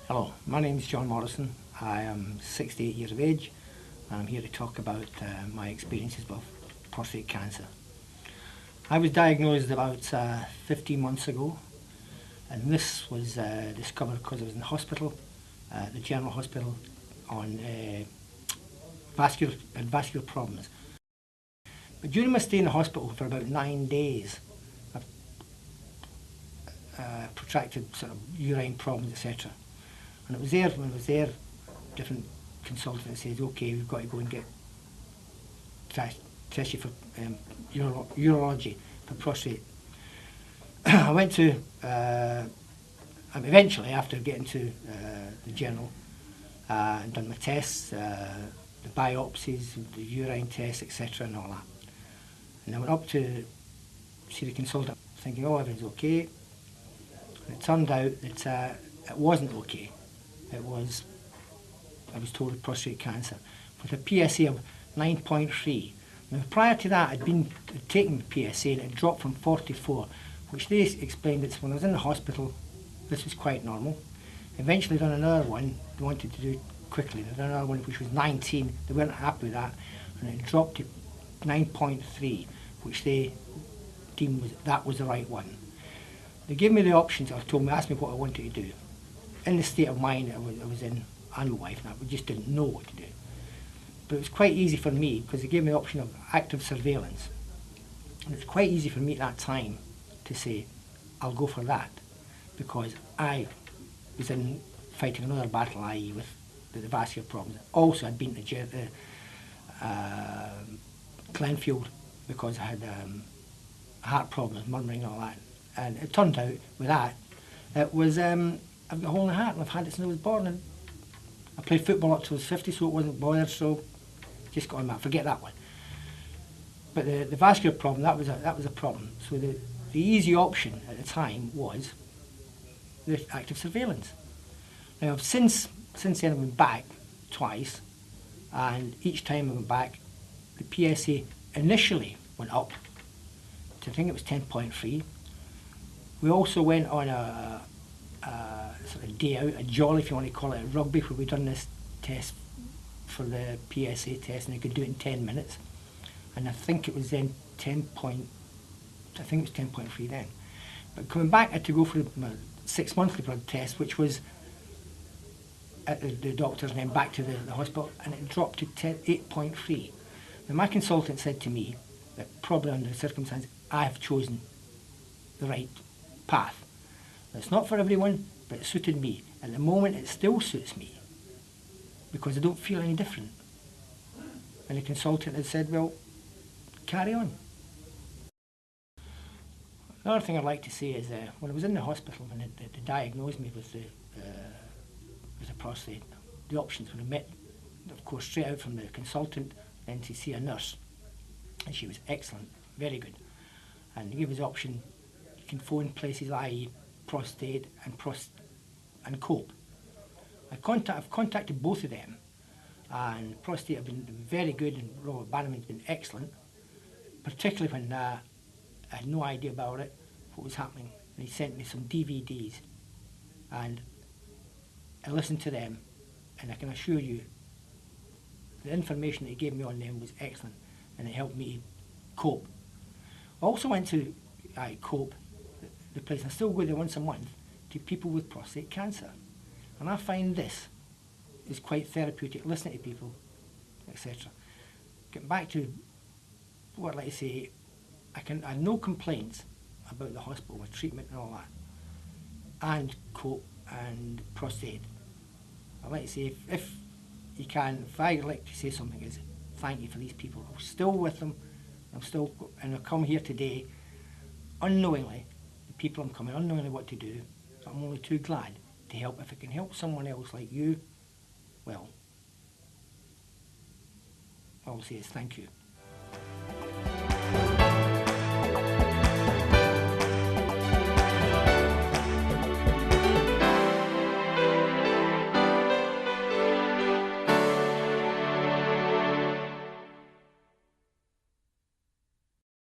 Hello, my name is John Morrison. I am 68 years of age and I'm here to talk about my experiences with prostate cancer. I was diagnosed about 15 months ago, and this was discovered because I was in hospital, the General Hospital, on vascular problems. But during my stay in the hospital for about 9 days, I protracted sort of urine problems, etc. And it was there, when I was there, different consultants said, okay, we've got to go and get test you for urology, for prostate. I went to, eventually, after getting to the General, and done my tests, the biopsies, the urine tests, etc. and all that. And I went up to see the consultant, thinking, oh, everything's okay. And it turned out that it wasn't okay. I was told prostate cancer with a PSA of 9.3. Now, prior to that, I'd taken the PSA and it dropped from 44, which they explained that when I was in the hospital, this was quite normal. Eventually done another one, they wanted to do it quickly. They done another one which was 19, they weren't happy with that, and it dropped to 9.3, which they deemed that was the right one. They gave me the options, asked me what I wanted to do. In the state of mind I was in, and my wife, and we just didn't know what to do. But it was quite easy for me, because they gave me the option of active surveillance. And it was quite easy for me at that time to say, I'll go for that, because I was in fighting another battle, i.e. with the vascular problems. Also, I'd been to Glenfield because I had heart problems, murmuring and all that. And it turned out, with that, it was, I've got a hole in the heart and I've had it since I was born, and I played football up till I was 50, so it wasn't bothered, so just got on that, forget that one. But the vascular problem, that was a problem. So the easy option at the time was the active surveillance. Now since then I've been back twice, and each time I went back, the PSA initially went up to, I think it was 10.3. We also went on a sort of day out, a jolly if you want to call it, at rugby, where we done this test for the PSA test, and I could do it in 10 minutes. And I think it was then 10.3 then. But coming back, I had to go for my 6 monthly blood test, which was at the doctor's, and then back to the hospital, and it dropped to 8.3. Now my consultant said to me that probably under the circumstances I have chosen the right path. It's not for everyone, but it suited me. At the moment, it still suits me because I don't feel any different. And the consultant had said, well, carry on. Another thing I'd like to say is when I was in the hospital, when they diagnosed me with the prostate, the options when I met, of course, straight out from the consultant, then to see a nurse. And she was excellent, very good. And they gave us the option, you can phone places, i.e. PROSTaid and COPE. I've contacted both of them, and PROSTaid have been very good, and Robert Bannerman's been excellent, particularly when I had no idea about it, what was happening, and he sent me some DVDs, and I listened to them, and I can assure you the information that he gave me on them was excellent, and it helped me cope. I also went to COPE, the place, I still go there once a month, to people with prostate cancer. And I find this is quite therapeutic, listening to people, etc. Getting back to what I'd like to say, I have no complaints about the hospital with treatment and all that, and COPE and PROSTaid. I'd like to say, if you can, if I'd like to say something, is thank you for these people. I'm still with them, and I've come here today unknowingly. People I'm coming, unknowingly what to do. I'm only too glad to help. If I can help someone else like you, well, all I'll say is thank you.